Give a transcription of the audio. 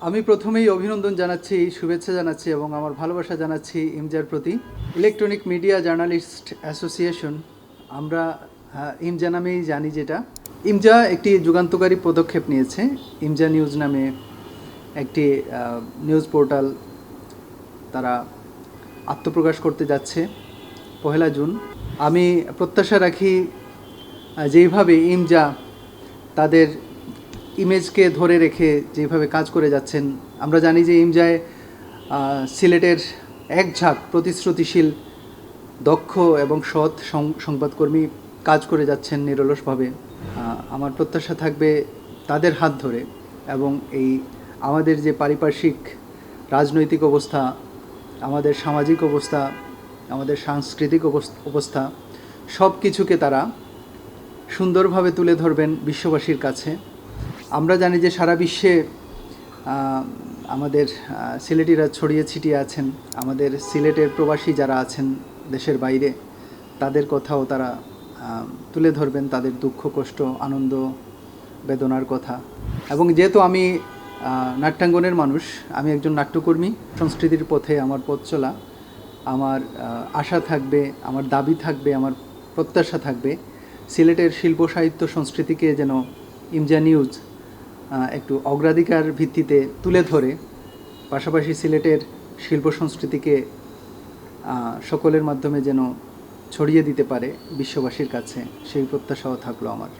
আমি প্রথমেই অভিনন্দন জানাচ্ছি, শুভেচ্ছা জানাচ্ছি এবং আমার ভালোবাসা জানাচ্ছি ইমজার প্রতি। ইলেকট্রনিক মিডিয়া জার্নালিস্ট অ্যাসোসিয়েশন, আমরা ইমজা নামেই জানি। ইমজা একটি যুগান্তকারী পদক্ষেপ নিয়েছে। ইমজা নিউজ নামে একটি নিউজ পোর্টাল তারা আত্মপ্রকাশ করতে যাচ্ছে 1 জুন। আমি প্রত্যাশা রাখি যেইভাবে ইমজা তাদের ইমেজকে ধরে রেখে যেভাবে কাজ করে যাচ্ছেন, আমরা জানি যে ইমজায় সিলেটের এক ঝাঁক প্রতিশ্রুতিশীল, দক্ষ এবং সৎ সংবাদকর্মী কাজ করে যাচ্ছেন নিরলসভাবে। আমার প্রত্যাশা থাকবে তাদের হাত ধরে, এবং এই আমাদের যে পারিপার্শ্বিক রাজনৈতিক অবস্থা, আমাদের সামাজিক অবস্থা, আমাদের সাংস্কৃতিক অবস্থা সব কিছুকে তারা সুন্দরভাবে তুলে ধরবেন বিশ্ববাসীর কাছে। আমরা জানি যে সারা বিশ্বে আমাদের সিলেটিরা ছড়িয়ে ছিটিয়ে আছেন। আমাদের সিলেটের প্রবাসী যারা আছেন দেশের বাইরে, তাদের কথাও তারা তুলে ধরবেন, তাদের দুঃখ, কষ্ট, আনন্দ, বেদনার কথা। এবং যেহেতু আমি নাট্যাঙ্গনের মানুষ, আমি একজন নাট্যকর্মী, সংস্কৃতির পথে আমার পথ চলা, আমার আশা থাকবে, আমার দাবি থাকবে, আমার প্রত্যাশা থাকবে সিলেটের শিল্প সাহিত্য সংস্কৃতিকে যেন ইমজা নিউজ একটু অগ্রাধিকার ভিত্তিতে তুলে ধরে, পাশাপাশি সিলেটের শিল্প সংস্কৃতিকে সকলের মাধ্যমে যেন ছড়িয়ে দিতে পারে বিশ্ববাসীর কাছে, সেই প্রত্যাশাও থাকলো আমার।